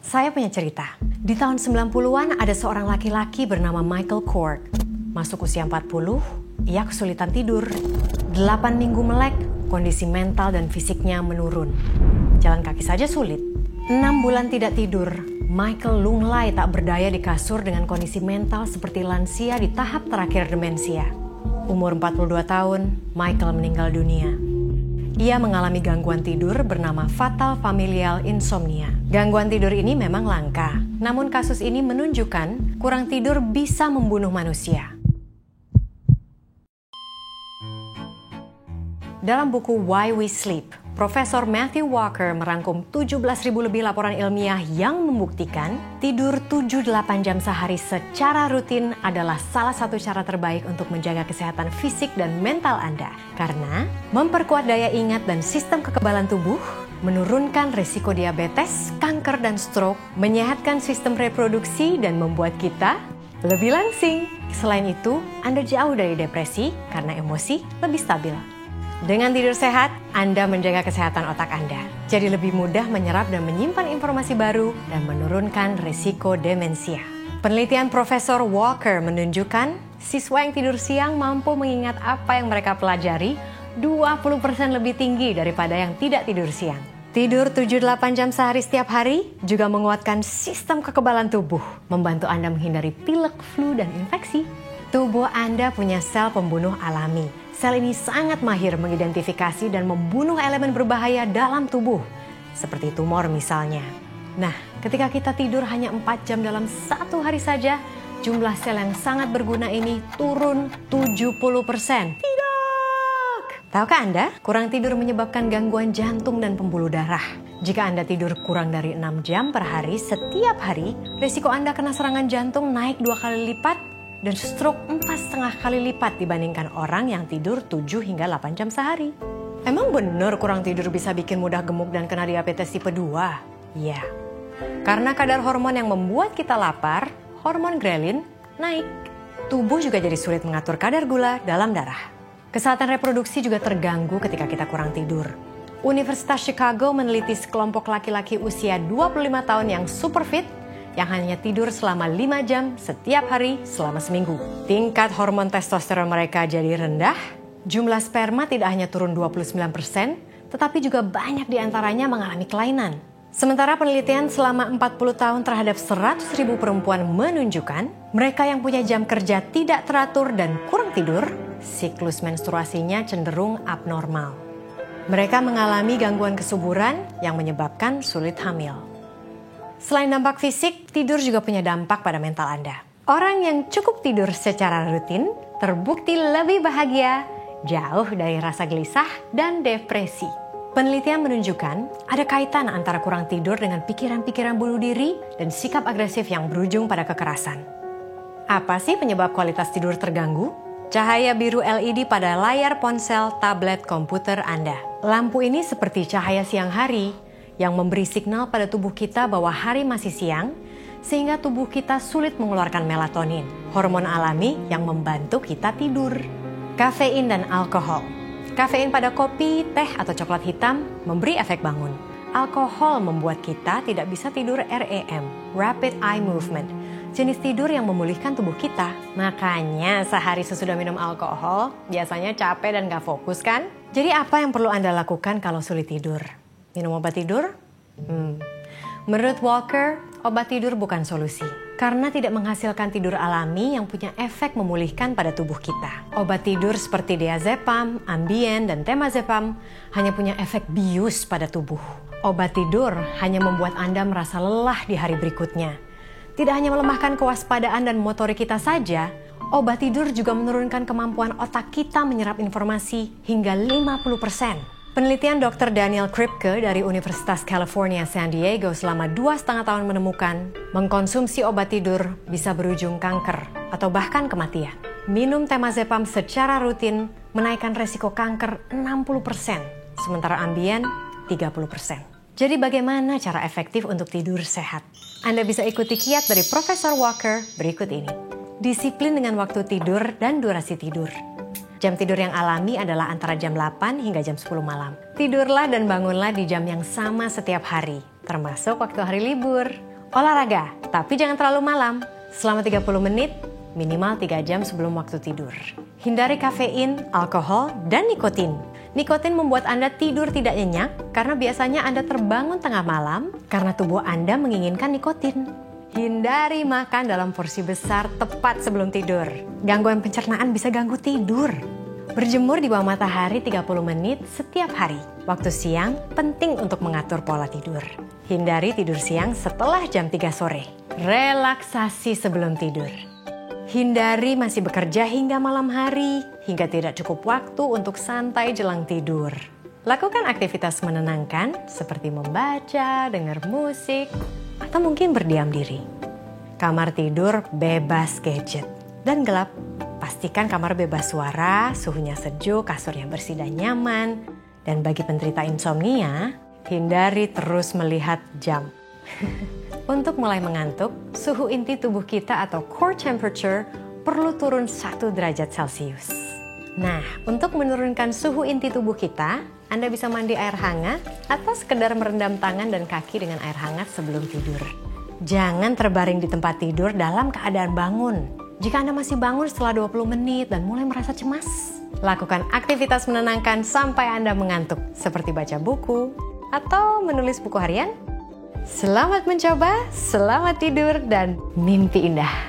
Saya punya cerita. Di tahun 90-an ada seorang laki-laki bernama Michael Cork. Masuk usia 40, ia kesulitan tidur. 8 minggu melek, kondisi mental dan fisiknya menurun. Jalan kaki saja sulit. 6 bulan tidak tidur, Michael lunglai tak berdaya di kasur dengan kondisi mental seperti lansia di tahap terakhir demensia. Umur 42 tahun, Michael meninggal dunia. Ia mengalami gangguan tidur bernama Fatal Familial Insomnia. Gangguan tidur ini memang langka, namun kasus ini menunjukkan kurang tidur bisa membunuh manusia. Dalam buku Why We Sleep, Profesor Matthew Walker merangkum 17.000 lebih laporan ilmiah yang membuktikan tidur 7-8 jam sehari secara rutin adalah salah satu cara terbaik untuk menjaga kesehatan fisik dan mental Anda. Karena memperkuat daya ingat dan sistem kekebalan tubuh, menurunkan risiko diabetes, kanker dan stroke, menyehatkan sistem reproduksi dan membuat kita lebih langsing. Selain itu, Anda jauh dari depresi karena emosi lebih stabil. Dengan tidur sehat, Anda menjaga kesehatan otak Anda. Jadi lebih mudah menyerap dan menyimpan informasi baru dan menurunkan risiko demensia. Penelitian Profesor Walker menunjukkan siswa yang tidur siang mampu mengingat apa yang mereka pelajari 20% lebih tinggi daripada yang tidak tidur siang. Tidur 7-8 jam sehari setiap hari juga menguatkan sistem kekebalan tubuh, membantu Anda menghindari pilek, flu, dan infeksi. Tubuh Anda punya sel pembunuh alami. Sel ini sangat mahir mengidentifikasi dan membunuh elemen berbahaya dalam tubuh, seperti tumor misalnya. Nah, ketika kita tidur hanya 4 jam dalam satu hari saja, jumlah sel yang sangat berguna ini turun 70%. Tidak! Tahukah Anda, kurang tidur menyebabkan gangguan jantung dan pembuluh darah. Jika Anda tidur kurang dari 6 jam per hari setiap hari, risiko Anda kena serangan jantung naik 2 kali lipat, dan stroke 4,5 kali lipat dibandingkan orang yang tidur 7 hingga 8 jam sehari. Emang bener kurang tidur bisa bikin mudah gemuk dan kena diabetes tipe 2? Iya. Karena kadar hormon yang membuat kita lapar, hormon grelin, naik. Tubuh juga jadi sulit mengatur kadar gula dalam darah. Kesehatan reproduksi juga terganggu ketika kita kurang tidur. Universitas Chicago meneliti sekelompok laki-laki usia 25 tahun yang super fit, yang hanya tidur selama 5 jam setiap hari selama seminggu. Tingkat hormon testosteron mereka jadi rendah, jumlah sperma tidak hanya turun 29%, tetapi juga banyak diantaranya mengalami kelainan. Sementara penelitian selama 40 tahun terhadap 100.000 perempuan menunjukkan, mereka yang punya jam kerja tidak teratur dan kurang tidur, siklus menstruasinya cenderung abnormal. Mereka mengalami gangguan kesuburan yang menyebabkan sulit hamil. Selain dampak fisik, tidur juga punya dampak pada mental Anda. Orang yang cukup tidur secara rutin terbukti lebih bahagia, jauh dari rasa gelisah dan depresi. Penelitian menunjukkan ada kaitan antara kurang tidur dengan pikiran-pikiran bunuh diri dan sikap agresif yang berujung pada kekerasan. Apa sih penyebab kualitas tidur terganggu? Cahaya biru LED pada layar ponsel, tablet, komputer Anda. Lampu ini seperti cahaya siang hari, yang memberi signal pada tubuh kita bahwa hari masih siang, sehingga tubuh kita sulit mengeluarkan melatonin, hormon alami yang membantu kita tidur. Kafein dan alkohol. Kafein pada kopi, teh, atau coklat hitam memberi efek bangun. Alkohol membuat kita tidak bisa tidur REM, Rapid Eye Movement, jenis tidur yang memulihkan tubuh kita. Makanya sehari sesudah minum alkohol, biasanya capek dan gak fokus kan? Jadi apa yang perlu Anda lakukan kalau sulit tidur? Minum obat tidur? Menurut Walker, obat tidur bukan solusi. Karena tidak menghasilkan tidur alami yang punya efek memulihkan pada tubuh kita. Obat tidur seperti diazepam, Ambien, dan temazepam hanya punya efek bius pada tubuh. Obat tidur hanya membuat Anda merasa lelah di hari berikutnya. Tidak hanya melemahkan kewaspadaan dan motorik kita saja, obat tidur juga menurunkan kemampuan otak kita menyerap informasi hingga 50%. Penelitian Dr. Daniel Kripke dari Universitas California San Diego selama 2,5 tahun menemukan mengkonsumsi obat tidur bisa berujung kanker atau bahkan kematian. Minum temazepam secara rutin menaikkan resiko kanker 60%, sementara Ambien 30%. Jadi bagaimana cara efektif untuk tidur sehat? Anda bisa ikuti kiat dari Profesor Walker berikut ini. Disiplin dengan waktu tidur dan durasi tidur. Jam tidur yang alami adalah antara jam 8 hingga jam 10 malam. Tidurlah dan bangunlah di jam yang sama setiap hari, termasuk waktu hari libur. Olahraga, tapi jangan terlalu malam. Selama 30 menit, minimal 3 jam sebelum waktu tidur. Hindari kafein, alkohol, dan nikotin. Nikotin membuat Anda tidur tidak nyenyak karena biasanya Anda terbangun tengah malam karena tubuh Anda menginginkan nikotin. Hindari makan dalam porsi besar tepat sebelum tidur. Gangguan pencernaan bisa ganggu tidur. Berjemur di bawah matahari 30 menit setiap hari. Waktu siang penting untuk mengatur pola tidur. Hindari tidur siang setelah jam 3 sore. Relaksasi sebelum tidur. Hindari masih bekerja hingga malam hari, hingga tidak cukup waktu untuk santai jelang tidur. Lakukan aktivitas menenangkan seperti membaca, dengar musik, atau mungkin berdiam diri. Kamar tidur bebas gadget dan gelap. Pastikan kamar bebas suara, suhunya sejuk, kasurnya bersih dan nyaman. Dan bagi penderita insomnia, hindari terus melihat jam. Untuk mulai mengantuk, suhu inti tubuh kita atau core temperature perlu turun 1 derajat Celcius. Nah, untuk menurunkan suhu inti tubuh kita, Anda bisa mandi air hangat atau sekedar merendam tangan dan kaki dengan air hangat sebelum tidur. Jangan terbaring di tempat tidur dalam keadaan bangun. Jika Anda masih bangun setelah 20 menit dan mulai merasa cemas, lakukan aktivitas menenangkan sampai Anda mengantuk, seperti baca buku atau menulis buku harian. Selamat mencoba, selamat tidur, dan mimpi indah.